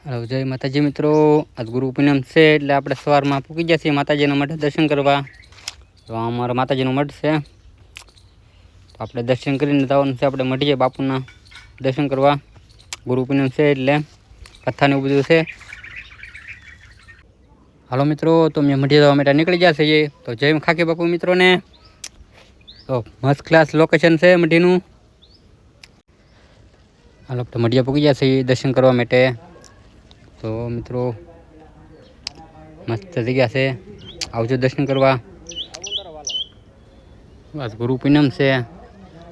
Hello, જય માતાજી મિત્રો. આજ ગુરુ પૂનમ છે એટલે આપણે સવારમાં પૂકી ગયા છીએ માતાજીના મઠે દર્શન કરવા. તો અમારા માતાજીનો મઠ છે, તો આપણે દર્શન કરીને જવાનું છે. આપણે મઠીએ બાપુના દર્શન કરવા. ગુરુ પૂનમ છે એટલે કથાને એવું બધું છે. હાલો મિત્રો, તો મેં મઠીએ જવા માટે નીકળી ગયા છીએ. તો જય ખાકી બાપુ મિત્રોને. તો મસ્ત ક્લાસ લોકેશન છે મઠીનું. હાલો, આપણે મઠીએ પૂકી ગયા છીએ દર્શન કરવા માટે. તો મિત્રો મસ્ત જગ્યા છે, આવજો દર્શન કરવા. બસ ગુરુ પૂનમ છે,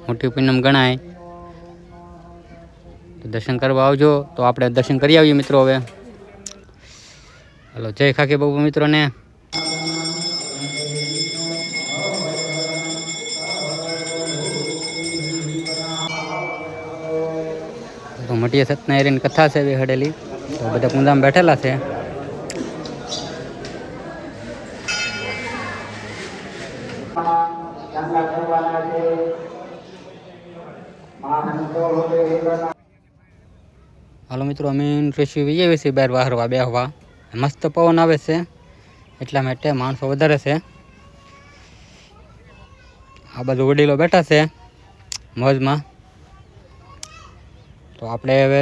મોટી પૂનમ ગણાય. તો દર્શન કરવા આવજો. તો આપણે દર્શન કરી આવીએ મિત્રો. હવે હલો, જય ખાકી બાપુ મિત્રોને. તો મટીએ સત્યનારાયણની કથા છે હડેલી. તો બધા કુંદામાં બેઠેલા છે. હાલો મિત્રો, અમે ઋષિ વિજય છીએ બહાર વાહરવા બેહવા. મસ્ત પવન આવે છે એટલા માટે માણસો વધારે છે. આ બધું વડીલો બેઠા છે મોજમાં. તો આપણે હવે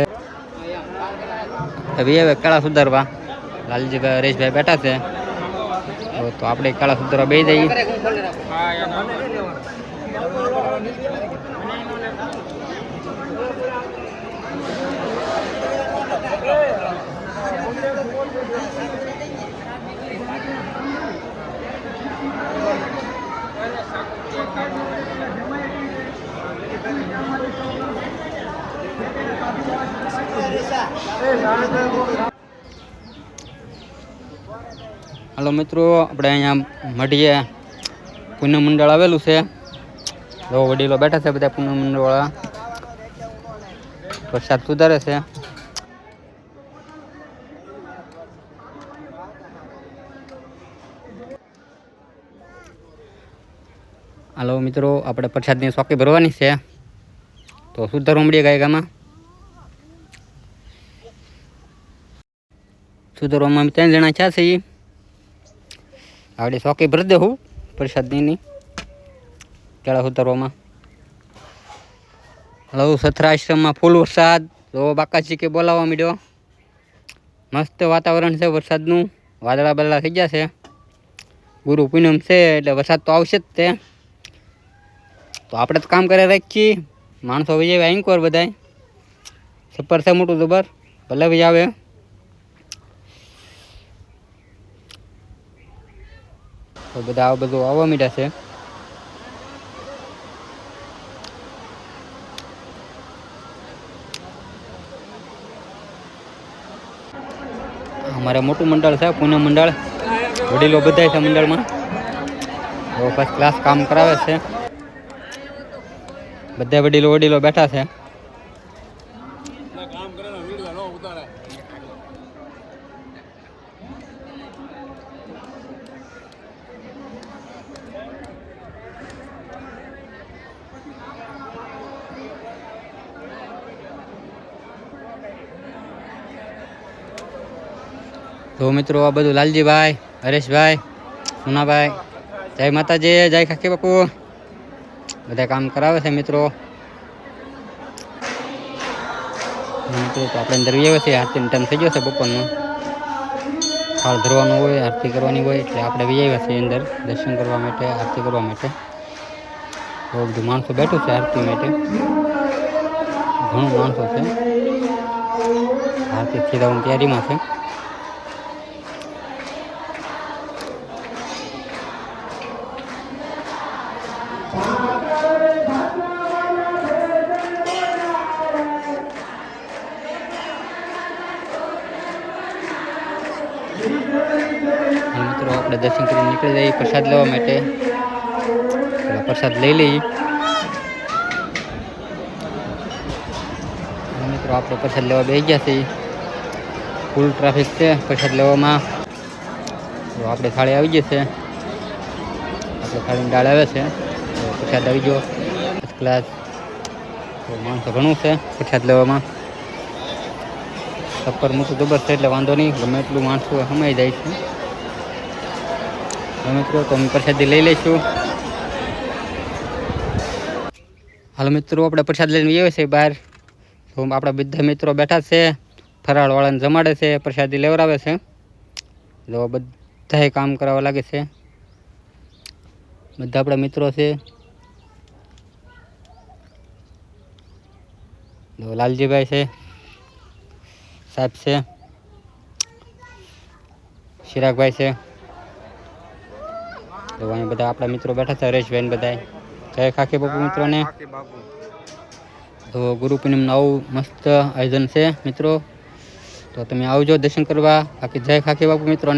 કાળા સુધારવા લાલજીભાઈ હરેશભાઈ બેઠા છે. તો આપણે કાળા સુધારવા બેસી જઈએ. હાલો મિત્રો, આપણે અહીંયા મઢીએ પૂનમ મંડળ આવેલું છે. તો વડીલો બેઠા છે બધા પૂનમ મંડળવાળા. પ્રસાદ સુધારે છે. હાલો મિત્રો, આપણે પ્રસાદની ચોકી ભરવાની છે. તો સુધારવા મળીએ ગાયગામાં. સુધારવામાં અમે 3 જણા છે. આપણે ચોકી ભરી દેવું પ્રસાદની કેળા સુધારવામાં. હલો, સથરાશ્રમમાં ફૂલ વરસાદ. તો બાકાજી કે બોલાવવા માંડ્યો. મસ્ત વાતાવરણ છે વરસાદનું. વાદળા બદલા થઈ ગયા છે. ગુરુ પૂનમ છે એટલે વરસાદ તો આવશે જ તે. તો આપણે તો કામ કરે રાખીએ. માણસો વિજય એન્કોર બધાય સફર છે મોટું જબર. ભલે ભાઈ આવે. તો બધા આ બધું આવવા માંડ્યા છે. અમારે મોટું મંડળ છે પૂનમ મંડળ. વડીલો બધા છે મંડળમાં. તો ફર્સ્ટ ક્લાસ કામ કરાવે છે. બધા વડીલો બેઠા છે. તો મિત્રો, આ બધું લાલજીભાઈ, હરેશભાઈ, મુનાભાઈ, જય માતાજી, જય ખાકી બાપુ બધા કામ કરાવે છે મિત્રો. તો આપણે અંદર આવ્યા છીએ. આરતીનો ટાઈમ થઈ ગયો છે બપોરનો. થાળ ધરવાનું હોય, આરતી કરવાની હોય એટલે આપણે આવ્યા છીએ અંદર દર્શન કરવા માટે, આરતી કરવા માટે. બહુ બધું માણસો બેઠું છે આરતી માટે. ઘણું માણસો છે. આરતી થઈ જવાની તૈયારીમાં છે. મિત્રો, આપણે દર્શન કરીને નીકળી જઈએ પ્રસાદ લેવા માટે. પ્રસાદ લઈ લઈએ. મિત્રો, આપણે પ્રસાદ લેવા બેસી ગયા છીએ. ફૂલ ટ્રાફિક છે પ્રસાદ લેવામાં. તો આપણે થાળી આવી જશે. આપણે થાળીની દાળ આવે છે. તો પ્રસાદ આવી ગયો ફર્સ્ટ ક્લાસ. તો માણસો ઘણું છે પ્રસાદ લેવામાં. સફર મોટું જબર છે એટલે વાંધો નહીં, ગમે એટલું માણસો સમાઈ જાય છે. તો મિત્રો તો અમે પ્રસાદી લઈ લઈશું. હાલ મિત્રો આપણે પ્રસાદ લઈને આવીએ છીએ બહાર. તો આપણા બધા મિત્રો બેઠા છે, ફરાળવાળાને જમાડે છે, પ્રસાદી લેવડાવે છે. તો બધા કામ કરાવવા લાગે છે, બધા આપણા મિત્રો છે. તો લાલજીભાઈ છે, સાહેબ છે, ચિરાગભાઈ છે. તો અહીં બધા આપણા મિત્રો બેઠા છે, હરેશભાઈ બધા. જય ખાખી બાપુ મિત્રોને. તો ગુરુ પૂનમનું આવું મસ્ત આયોજન છે મિત્રો. તો તમે આવજો દર્શન કરવા. બાકી જય ખાખી બાપુ મિત્રોને.